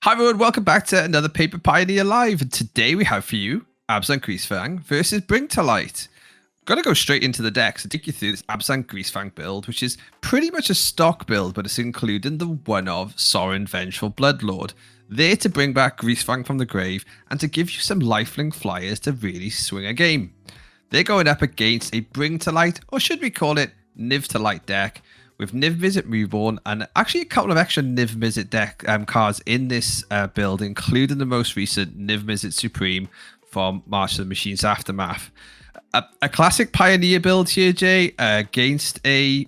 Hi everyone, welcome back to another Paper Pioneer Live, and today we have for you Abzan Greasefang versus Bring to Light. Gonna go straight into the decks and take you through this Abzan Greasefang build, which is pretty much a stock build, but it's including the one of Sorin Vengeful Bloodlord, there to bring back Greasefang from the grave and to give you some lifelink flyers to really swing a game. They're going up against a Bring to Light, or should we call it Niv to Light deck, with Niv Mizzet Reborn and actually a couple of extra Niv Mizzet deck cards in this build, including the most recent Niv Mizzet Supreme from March of the Machine's Aftermath. A classic Pioneer build here, Jay, against a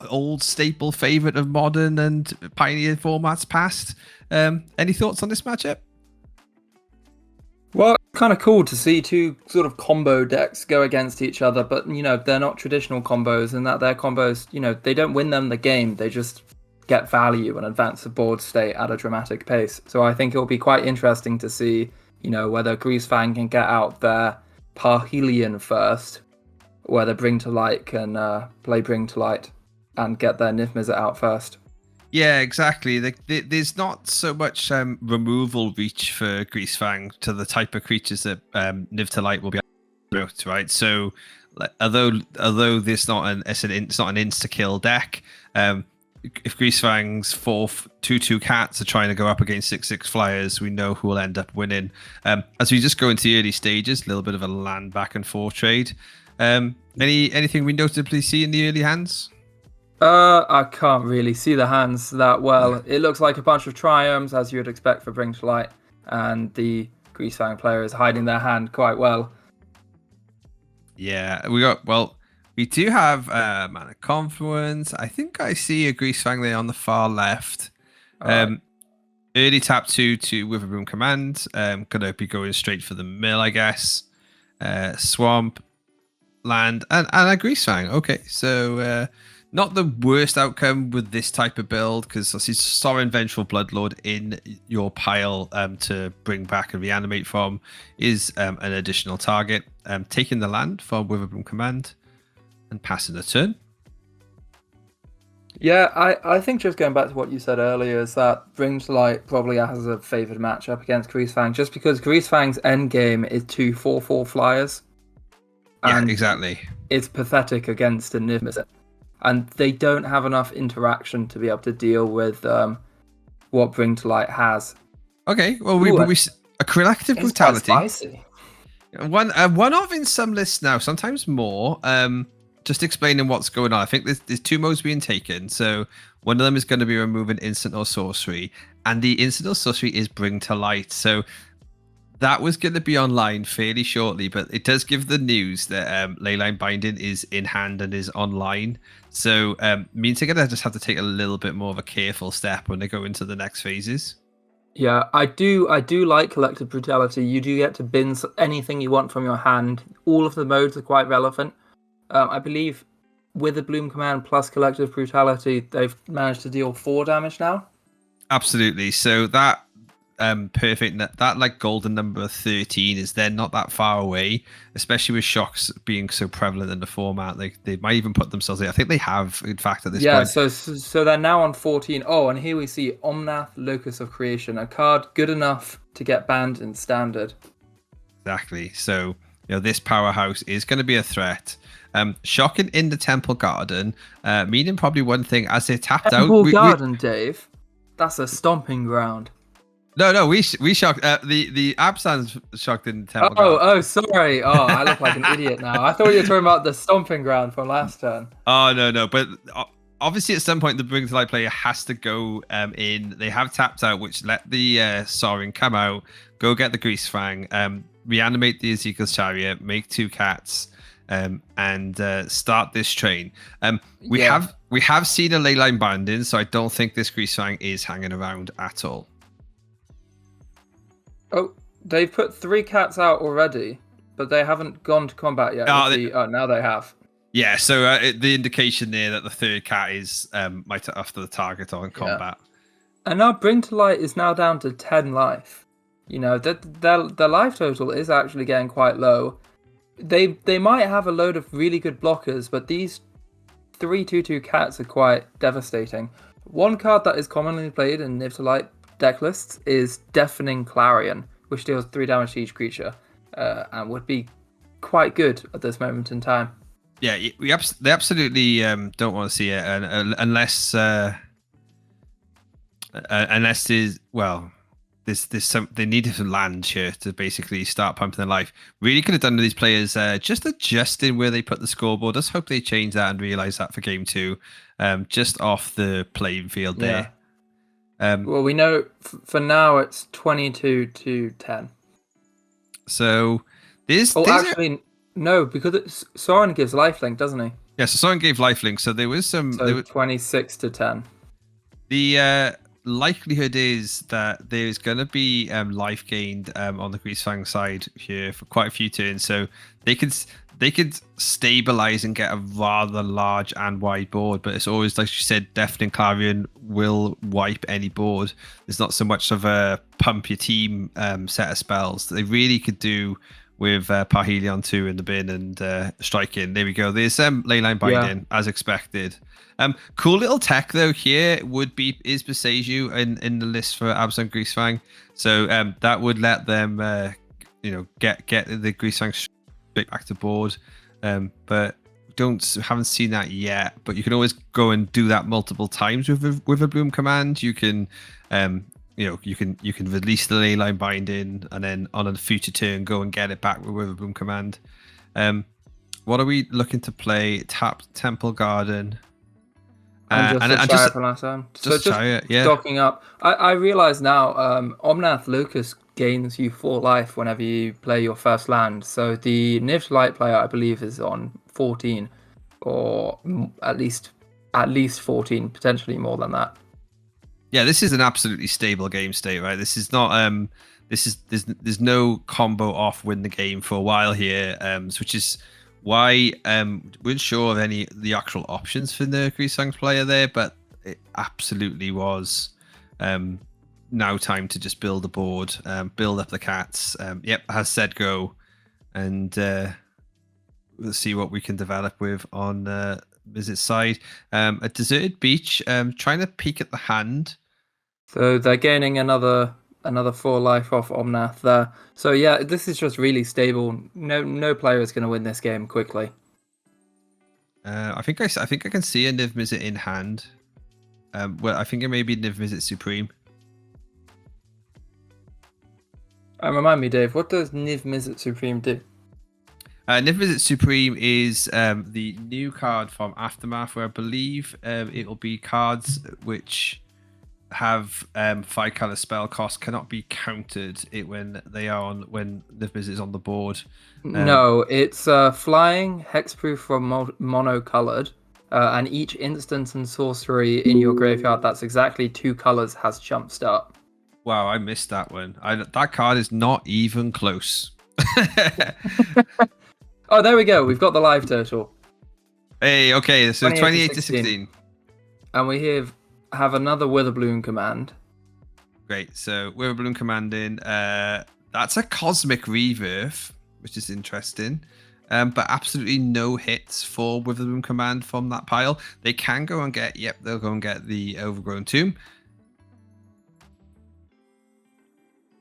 old staple favorite of Modern and Pioneer formats past. Any thoughts on this matchup? Well, kind of cool to see two sort of combo decks go against each other, but, you know, they're not traditional combos, and that their combos, you know, they don't win them the game, they just get value and advance the board state at a dramatic pace. So I think it'll be quite interesting to see, you know, whether Greasefang can get out their Parhelion first, whether Bring to Light can play Bring to Light and get their Niv Mizzet out first. Yeah, exactly. There's not so much removal reach for Greasefang to the type of creatures that Niv to Light will be able to, right? So, although this it's not an insta-kill deck, if Greasefang's 4/2/2 cats are trying to go up against 6/6 flyers, we know who will end up winning. As we just go into the early stages, a little bit of a land back and forth trade. Anything we notably see in the early hands? I can't really see the hands that well. It looks like a bunch of triumphs, as you would expect for Bring to Light, and the Greasefang player is hiding their hand quite well. Yeah, we do have Mana Confluence. I think I see a Greasefang there on the far left. Early tap 2 to Witherbloom Command. Gonna be going straight for the mill, I guess. Swamp, land, and a Greasefang. Okay, so not the worst outcome with this type of build, because I see Sorin Vengeful Bloodlord in your pile to bring back and reanimate from is an additional target. Taking the land for Witherbloom Command and passing the turn. Yeah, I think just going back to what you said earlier is that Bring to Light probably has a favoured matchup against Greasefang, just because Greasefang's endgame is 2 4/4 flyers. Yeah, exactly. It's pathetic against a Niv Mizzet. And they don't have enough interaction to be able to deal with what Bring to Light has. Okay, well, we a collective brutality. Spicy. One of in some lists now, sometimes more. Just explaining what's going on. I think there's two modes being taken. So one of them is going to be removing instant or sorcery, and the instant or sorcery is Bring to Light. So that was going to be online fairly shortly, but it does give the news that Leyline Binding is in hand and is online. So means they're going to just have to take a little bit more of a careful step when they go into the next phases. Yeah, I do like Collective Brutality. You do get to bin anything you want from your hand. All of the modes are quite relevant. I believe with the Bloom Command plus Collective Brutality, they've managed to deal 4 damage now. Absolutely. So that perfect, that like golden number 13 is then not that far away, especially with shocks being so prevalent in the format. They might even put themselves there. I think they have, in fact, at this point. Yeah, so they're now on 14. Oh, and here we see Omnath, Locus of Creation, a card good enough to get banned in Standard. Exactly. So, you know, this powerhouse is going to be a threat. Shocking in the Temple Garden, meaning probably one thing, as they're tapped Temple Garden, Dave? That's a stomping ground. No, we shocked. The Absan's shocked in Temple Garden. Oh, sorry. Oh, I look like an idiot now. I thought you were talking about the stomping ground from last turn. Oh, no. But obviously at some point the Bring to Light player has to go in. They have tapped out, which let the Sorin come out, go get the Greasefang, reanimate the Ezekiel's Chariot, make 2 cats, and start this train. We have seen a Leyline Binding, so I don't think this Greasefang is hanging around at all. Oh, they've put 3 cats out already, but they haven't gone to combat yet. Now they have. Yeah, so the indication there that the 3rd cat is might after the target on combat. And now Bring to Light is now down to 10 life. You know, their life total is actually getting quite low. They might have a load of really good blockers, but these 3/2/2 cats are quite devastating. One card that is commonly played in Niv to Light deck lists is Deafening Clarion, which deals 3 damage to each creature, and would be quite good at this moment in time. Yeah, they absolutely don't want to see it unless there's some, they needed some land here to basically start pumping their life. Really could have done with these players just adjusting where they put the scoreboard. Let's hope they change that and realize that for game 2, just off the playing field there. Well, we know for now it's 22-10. So actually, no, because Soren gives lifelink, doesn't he? Yeah, so Soren gave lifelink, so there was some. So 26-10. The likelihood is that there's going to be life gained on the Greasefang side here for quite a few turns, so they could stabilize and get a rather large and wide board. But it's always, like you said, Deafening Clarion will wipe any board. There's not so much of a pump your team set of spells that they really could do with Parhelion 2 in the bin and Strike In. There we go. There's Leyline Binding, as expected. Cool little tech though here is Beseju in the list for Abzan Greasefang. So that would let them get the Greasefang straight back to board. But haven't seen that yet. But you can always go and do that multiple times with a Bloom command. You can you can release the Leyline Binding and then on a future turn go and get it back with a Bloom command. What are we looking to play? Tap Temple Garden. And just for last time. Just stocking up. I realize now Omnath Lucas gains you 4 life whenever you play your first land. So the Niv's Light player, I believe, is on 14, or at least 14, potentially more than that. Yeah, this is an absolutely stable game state, right? This is not there's no combo off win the game for a while here, which is why we're unsure of any of the actual options for the Greasefang player there, but it absolutely was now time to just build a board, build up the cats. Has said go, and let's see what we can develop with on Visit side. A deserted beach, trying to peek at the hand. So they're gaining another 4 life off Omnath there. So yeah, this is just really stable. No player is going to win this game quickly. I think I can see a Niv Mizzet in hand. Well, I think it may be Niv Mizzet Supreme. Remind me, Dave, what does Niv Mizzet Supreme do? Niv Mizzet Supreme is the new card from Aftermath, where I believe it will be cards which have 5-color spell cost cannot be countered when Niv Mizzet is on the board. No, it's flying, hexproof from mono-colored, and each instance and sorcery in your graveyard that's exactly 2 colors has jumpstart. Wow, I missed that one. That card is not even close. Oh, there we go. We've got the live total. Hey, okay, so 28-16. And we have another Witherbloom command. Great, so Witherbloom commanding. That's a Cosmic Rebirth, which is interesting. But absolutely no hits for Witherbloom command from that pile. They can go and get, they'll go and get the Overgrown Tomb.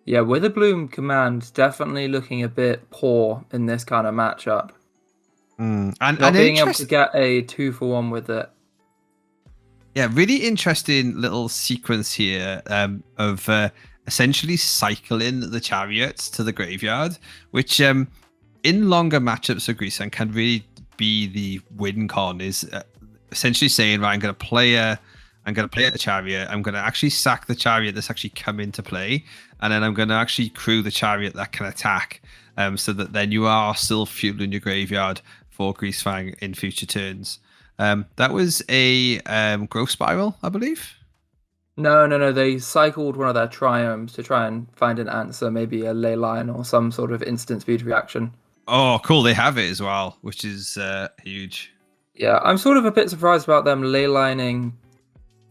Yeah, Witherbloom command definitely looking a bit poor in this kind of matchup. And not being able to get a 2-for-1 with it. Yeah, really interesting little sequence here of essentially cycling the chariots to the graveyard, which in longer matchups of Greasefang can really be the win con. Is essentially saying, right, I'm going to play a chariot. I'm going to actually sack the chariot that's actually come into play, and then I'm going to actually crew the chariot that can attack, so that then you are still fueling your graveyard for Greasefang in future turns. That was a growth spiral, I believe. No. They cycled one of their triomes to try and find an answer, maybe a ley line or some sort of instant speed reaction. Oh, cool! They have it as well, which is huge. Yeah, I'm sort of a bit surprised about them ley lining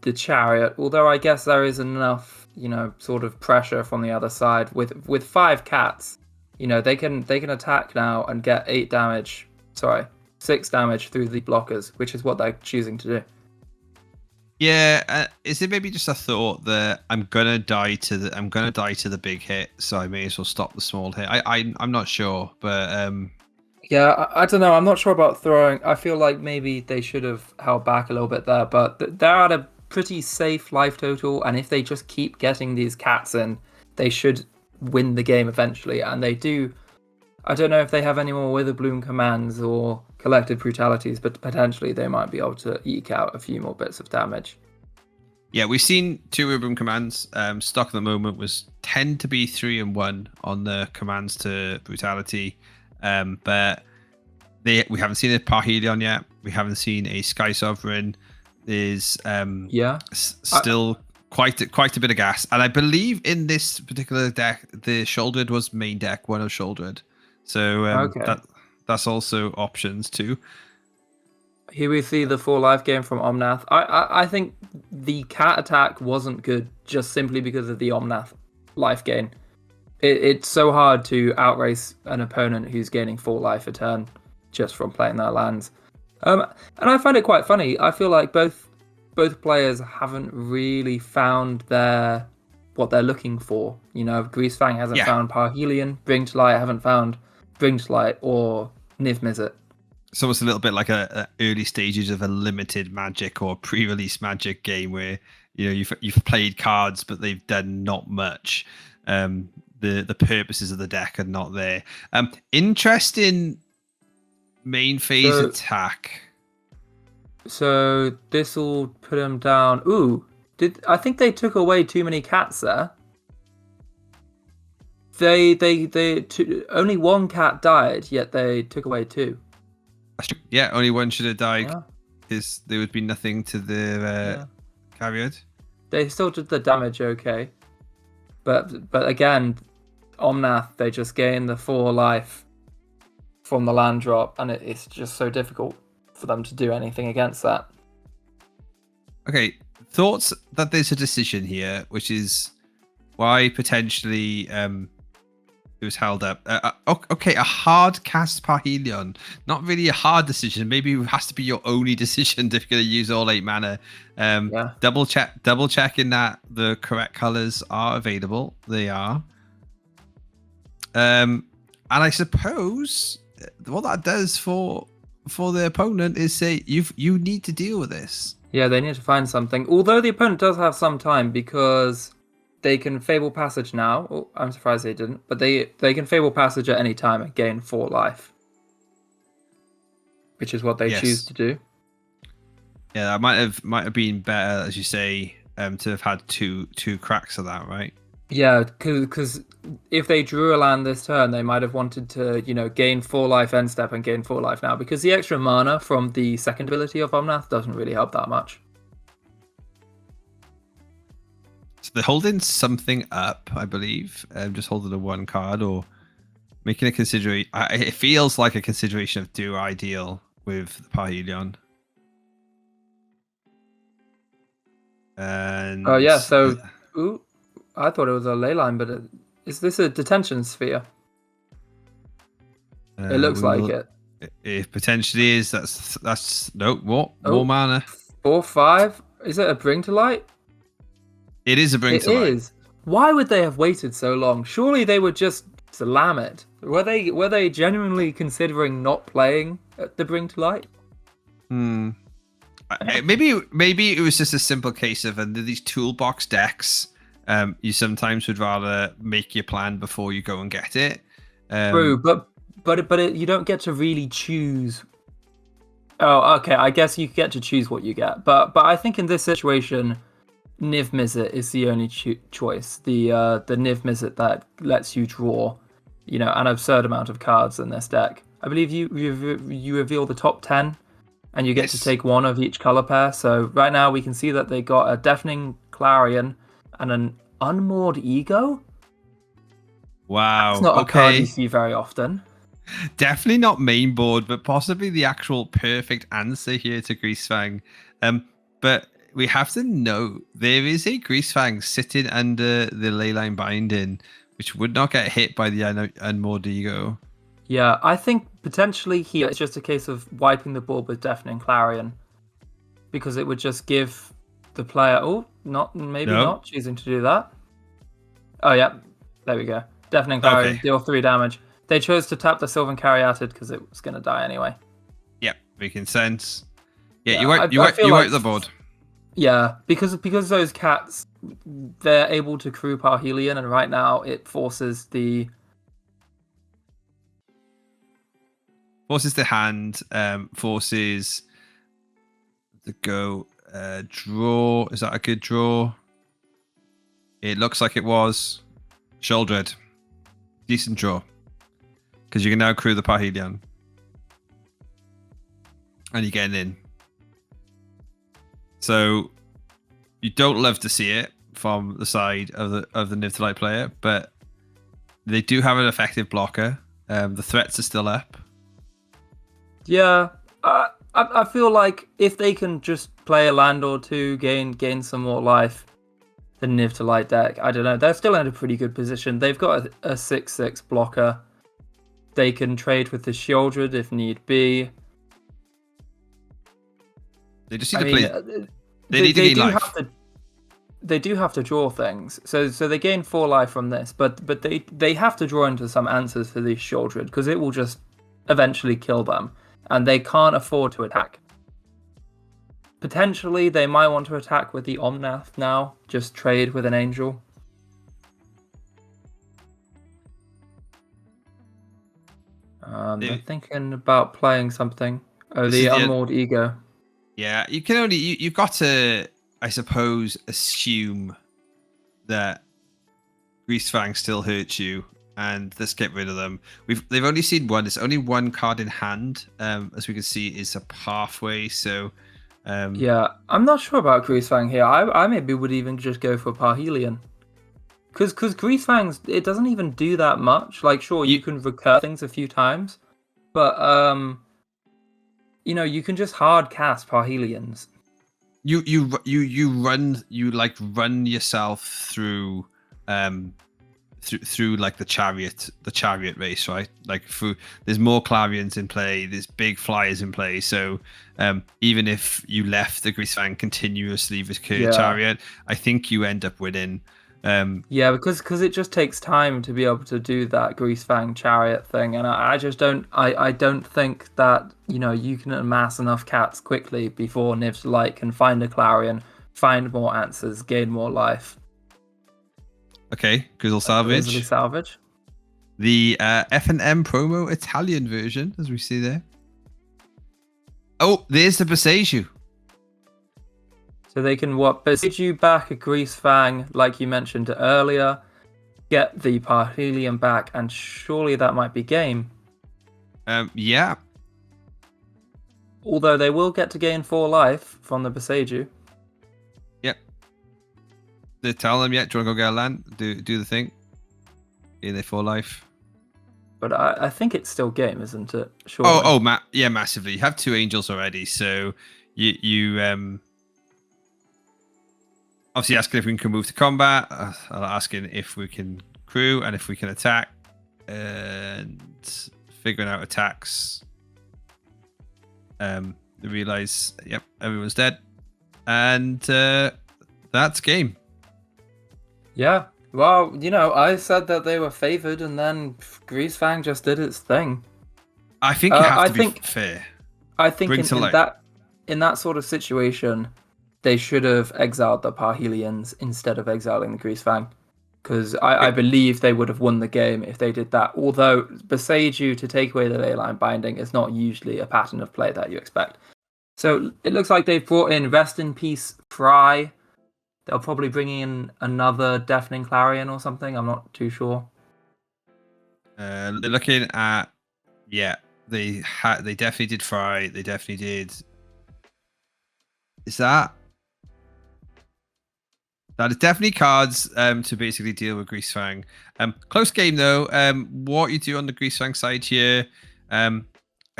the chariot, although I guess there is enough, sort of pressure from the other side with 5 cats. They can attack now and get 6 damage through the blockers, which is what they're choosing to do. Yeah, is it maybe just a thought that I'm gonna die to the big hit, so I may as well stop the small hit. I'm not sure, but Yeah, I don't know. I'm not sure about throwing. I feel like maybe they should have held back a little bit there, but they're at a pretty safe life total, and if they just keep getting these cats in, they should win the game eventually. And they do. I don't know if they have any more Witherbloom commands or collected brutalities, but potentially they might be able to eke out a few more bits of damage. yeah, we've seen 2 Ubrum commands. Stock at the moment was tend to be 3 and 1 on the commands to brutality, but we haven't seen a Parhelion yet. We haven't seen a Sky Sovereign. There's still quite a bit of gas, and I believe in this particular deck, the Shouldered was main deck, one of Shouldered. So that's also options too. Here we see the 4 life game from Omnath. I think the cat attack wasn't good just simply because of the Omnath life gain. It's so hard to outrace an opponent who's gaining 4 life a turn just from playing their lands. And I find it quite funny. I feel like both players haven't really found what they're looking for. You know, Greasefang hasn't found Parhelion, Bring to Light haven't found Bring to Light or Niv Mizzet. It's almost a little bit like a early stages of a limited Magic or pre-release Magic game where you've played cards but they've done not much. The purposes of the deck are not there. Interesting main phase attack. So this will put him down. Ooh, I think they took away too many cats there. Only 1 cat died, yet they took away 2. Yeah, only 1 should have died. Because there would be nothing to the carried. They still did the damage okay, but again, Omnath, they just gain the 4 life from the land drop, and it's just so difficult for them to do anything against that. Okay, thoughts that there's a decision here, which is why potentially it was held up. Okay, a hard cast Parhelion. Not really a hard decision. Maybe it has to be your only decision if you're going to use all 8 mana. Double checking that the correct colors are available. They are. And I suppose what that does for the opponent is say you need to deal with this. Yeah, they need to find something. Although the opponent does have some time because they can Fable Passage now. Oh, I'm surprised they didn't, but they can Fable Passage at any time and gain 4 life, which is what they choose to do. Yeah, that might have been better, as you say, to have had two cracks of that, right? Yeah, because if they drew a land this turn, they might have wanted to, gain 4 life end step and gain 4 life now, because the extra mana from the second ability of Omnath doesn't really help that much. So they're holding something up, I believe. Just holding a 1 card or making a consideration. It feels like a consideration of do I deal with the Parhelion. And ooh, I thought it was a ley line, but is this a detention sphere? It looks like it. It potentially is. That's no more mana. 4/5. Is it a Bring to Light? It is a Bring to Light. It is. Why would they have waited so long? Surely they would just slam it. Were they genuinely considering not playing the Bring to Light? Maybe it was just a simple case of under these toolbox decks. You sometimes would rather make your plan before you go and get it. True, but you don't get to really choose. Oh, okay. I guess you get to choose what you get, but I think in this situation, Niv Mizzet is the only choice. The Niv Mizzet that lets you draw, an absurd amount of cards in this deck. I believe you reveal the top 10, and you get to take 1 of each color pair. So right now we can see that they got a Deafening Clarion and an Unmoored Ego. Wow. It's not a card you see very often. Definitely not main board, but possibly the actual perfect answer here to Greasefang. But we have to note there is a Greasefang sitting under the Leyline Binding, which would not get hit by the Unmoored Ego. Yeah, I think potentially here it's just a case of wiping the board with Deafening Clarion, because it would just give the player. Oh, maybe No. not choosing to do that. Oh yeah, there we go. Deafening Clarion, Okay. deal 3 damage. They chose to tap the Sylvan Caryatid because it was gonna die anyway. Yep, making sense. Yeah, Yeah, you wipe the board. Yeah, because those cats, they're able to crew Parhelion, and right now it forces the hand, forces the go draw. Is that a good draw? It looks like it was. Shouldered. Decent draw. Because you can now crew the Parhelion. And you're getting in. So you don't love to see it from the side of the Niv to Light player, but they do have an effective blocker. The threats are still up. Yeah, I feel like if they can just play a land or two, gain some more life, the Niv to Light deck, I don't know, they're still in a pretty good position. They've got a 6/6 blocker. They can trade with the Shieldred if need be. They just need to play. They need to gain life. They do have to draw things, so they gain 4 life from this, but they have to draw into some answers for the Shieldred because it will just eventually kill them, and they can't afford to attack. Potentially, they might want to attack with the Omnath now, just trade with an Angel. They're thinking about playing something. Oh, the Unmoored Ego. Yeah, you can only you've got to, I suppose, assume that Greasefang still hurts you, and let's get rid of them. They've only seen one. It's only one card in hand, as we can see, is a pathway. So yeah, I'm not sure about Greasefang here. I maybe would even just go for Parhelion. Because Greasefang's, it doesn't even do that much. Like, sure, you can recur things a few times, but you know, you can just hard cast Parhelions. You run yourself through through like the chariot race, right? Like there's more Clarions in play, there's big flyers in play. So even if you left the Greasefang continuously with chariot, I think you end up winning. Yeah, because it just takes time to be able to do that Greasefang chariot thing, and I just don't think that, you know, you can amass enough cats quickly before Niv to Light can find a Clarion, find more answers, gain more life. Okay, Grizzle Salvage. Salvage. The F&M promo Italian version, as we see there. Oh, there's the Beseju. So they can besiege you back a Greasefang, like you mentioned earlier, get the Parhelion back, and surely that might be game. Yeah. Although they will get to gain 4 life from the Beseju. Yep. They tell them, yeah, do you want to go get a land? Do the thing. Gain their 4 life. But I think it's still game, isn't it? Sure. Yeah, massively. You have 2 angels already, so you obviously asking if we can move to combat, asking if we can crew and if we can attack, and figuring out attacks. They realize, yep, everyone's dead, and that's game. Yeah. Well, you know, I said that they were favored, and then Greasefang just did its thing. I think you have to be fair. I think in that sort of situation, they should have exiled the Parhelions instead of exiling the Greasefang, because I believe they would have won the game if they did that. Although Beseju to take away the Leyline Binding is not usually a pattern of play that you expect. So it looks like they've brought in Rest in Peace Fry. They'll probably bring in another Deafening Clarion or something. I'm not too sure. They're looking at, yeah, they definitely did Fry. They definitely did. Is that is definitely cards to basically deal with Greasefang. Close game though. What you do on the Greasefang side here, I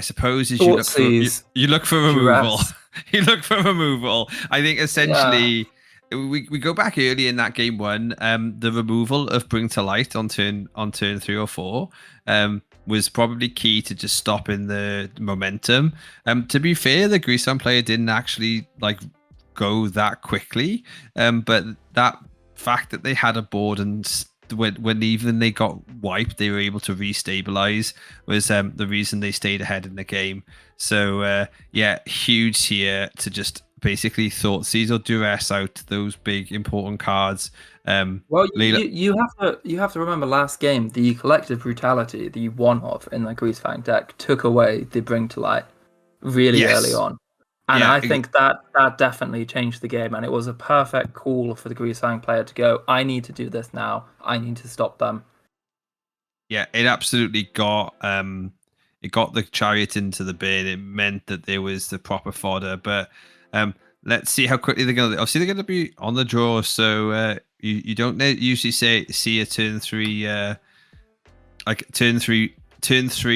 suppose, is you look for removal. You look for removal. I think essentially we go back early in that game 1. The removal of Bring to Light on turn 3 or 4 was probably key to just stopping the momentum. To be fair, the Greasefang player didn't actually go that quickly. But that fact that they had a board and when even they got wiped, they were able to restabilize was the reason they stayed ahead in the game. So yeah, huge here to just basically Thoughtseize or Duress out those big important cards. Well, you have to remember last game the collective brutality that you won of in the Greasefang deck took away the Bring to Light really early on. And yeah, I think that definitely changed the game, and it was a perfect call for the Greasefang player to go, I need to do this now. I need to stop them. Yeah, it absolutely got the chariot into the bin. It meant that there was the proper fodder. But let's see how quickly they're going to. Obviously, they're going to be on the draw, so you don't usually see a turn three like turn three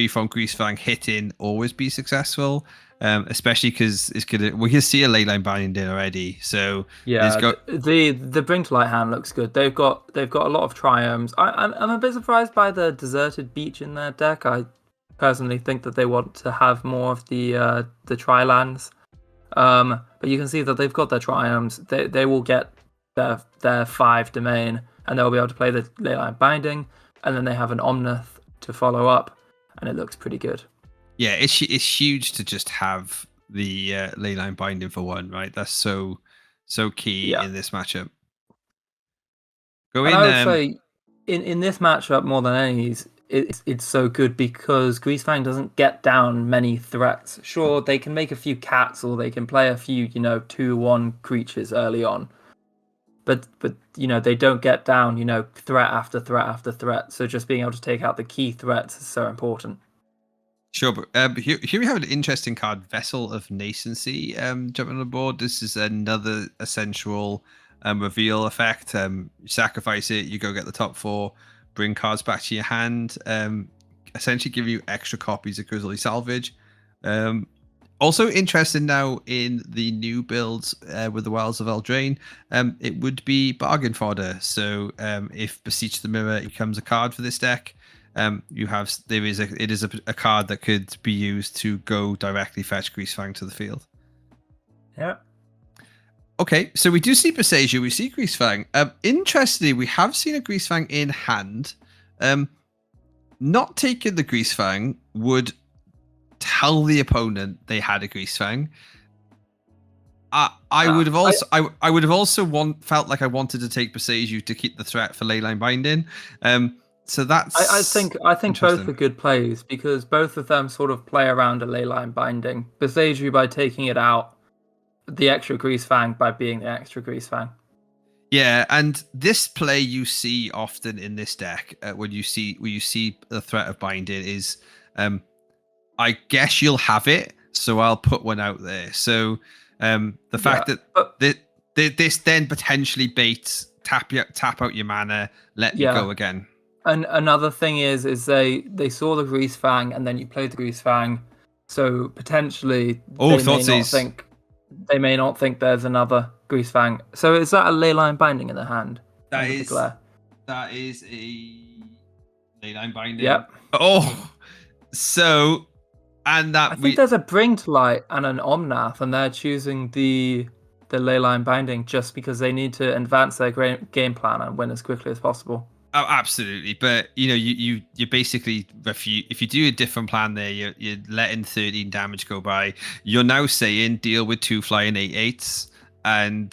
from Greasefang hitting always be successful. Especially because we can see a leyline binding already. So yeah, the Bring to Light hand looks good. They've got a lot of triomes. I'm a bit surprised by the deserted beach in their deck. I personally think that they want to have more of the tri-lands. But you can see that they've got their triomes. They will get their 5 domain, and they'll be able to play the leyline binding, and then they have an Omnath to follow up, and it looks pretty good. Yeah, it's huge to just have the leyline binding for one, right? That's so key in this matchup. I would say in this matchup more than any, it's so good because Greasefang doesn't get down many threats. Sure, they can make a few cats or they can play a few 2/1 creatures early on, but they don't get down threat after threat after threat. So just being able to take out the key threats is so important. Sure, but here we have an interesting card, Vessel of Nascency, jumping on the board. This is another essential reveal effect. You sacrifice it, you go get the top 4, bring cards back to your hand, essentially give you extra copies of Grizzly Salvage. Also interested now in the new builds with the Wells of Eldraine, it would be bargain fodder. So if Beseech the Mirror becomes a card for this deck, it is a card that could be used to go directly fetch Greasefang to the field. Yeah. Okay, so we do see Beseiju, we see Greasefang. Interestingly, we have seen a Greasefang in hand. Not taking the Greasefang would tell the opponent they had a Greasefang. I would have also felt like I wanted to take Beseiju to keep the threat for leyline binding. So that's. I think both are good plays because both of them sort of play around a leyline binding. Beseiju by taking it out, the extra Greasefang by being the extra Greasefang. Yeah, and this play you see often in this deck when you see the threat of binding is, I guess you'll have it, so I'll put one out there. So the fact that this then potentially baits tap out your mana, let me go again. And another thing is they saw the Greasefang and then you played the Greasefang, so potentially they may not think there's another Greasefang. So is that a leyline binding in the hand? That is a leyline binding. Yep. Oh, so and that I think there's a Bring to Light and an Omnath, and they're choosing the leyline binding just because they need to advance their game plan and win as quickly as possible. Oh, absolutely. But you basically refuse. If you do a different plan there, you're letting 13 damage go by. You're now saying deal with 2 flying 8/8s, and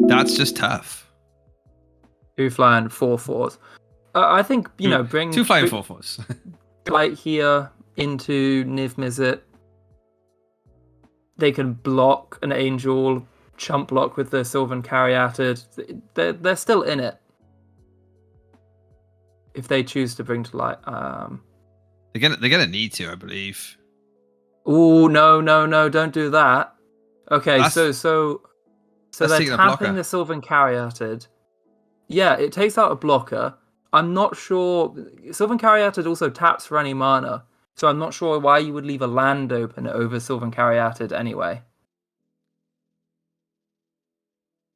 that's just tough. 2 flying 4/4s. I think bring 2 flying 4/4s. Light here into Niv Mizzet. They can block an Angel, chump block with the Sylvan Caryatid. They're still in it. If they choose to Bring to Light, they're gonna need to, I believe. Oh no! Don't do that. Okay, so they're tapping the Sylvan Caryatid. Yeah, it takes out a blocker. I'm not sure. Sylvan Caryatid also taps for any mana, so I'm not sure why you would leave a land open over Sylvan Caryatid anyway.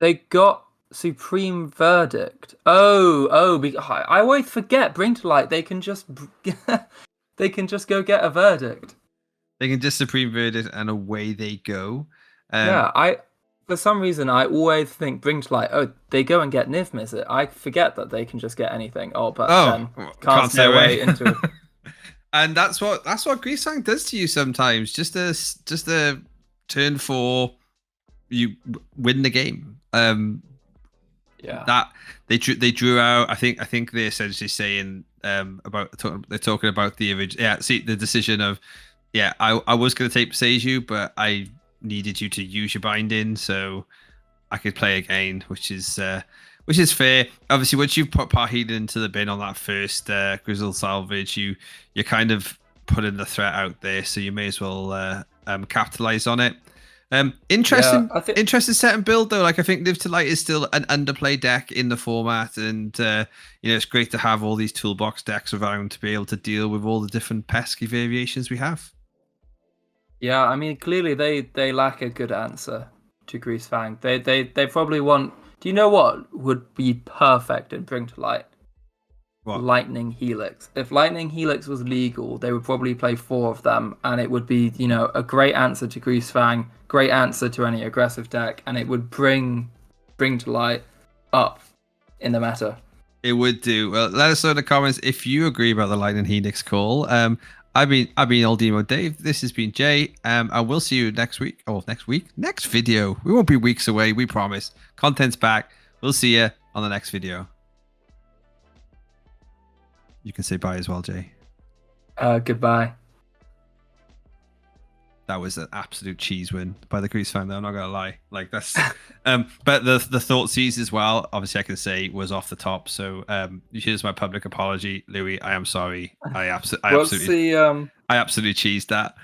They got Supreme Verdict. I always forget Bring to Light. They can just go get a verdict. They can just Supreme Verdict and away they go. Yeah, for some reason I always think Bring to Light, oh, they go and get Niv Mizzet. I forget that they can just get anything. Oh, but Oh, then can't their way into it. And that's what Greasefang does to you sometimes. Just a turn 4, you win the game. Yeah. That they drew out. I think they're essentially saying they're talking about the original. Yeah, see the decision of I was going to take Seju, but I needed you to use your binding so I could play again, which is fair. Obviously, once you've put Parheed into the bin on that first Grizzle salvage, you're kind of putting the threat out there, so you may as well capitalize on it. Interesting set and build though. Like I think Live to Light is still an underplay deck in the format, and it's great to have all these toolbox decks around to be able to deal with all the different pesky variations we have. Yeah, I mean, clearly they lack a good answer to Greasefang. They probably want. Do you know what would be perfect in Bring to Light? What? Lightning Helix. If Lightning Helix was legal, they would probably play 4 of them, and it would be, a great answer to Greasefang, great answer to any aggressive deck, and it would bring to Light up in the meta. It would do. Well, let us know in the comments if you agree about the Lightning Helix call. I've been Old Demo Dave. This has been Jay. I will see you next week. Oh, next video. We won't be weeks away. We promise. Content's back. We'll see you on the next video. You can say bye as well, Jay. Goodbye. That was an absolute cheese win by the Greasefang, though. I'm not gonna lie. Like that's, but the Thoughtseize as well. Obviously, I can say was off the top. So here's my public apology, Louis. I am sorry. I absolutely cheesed that.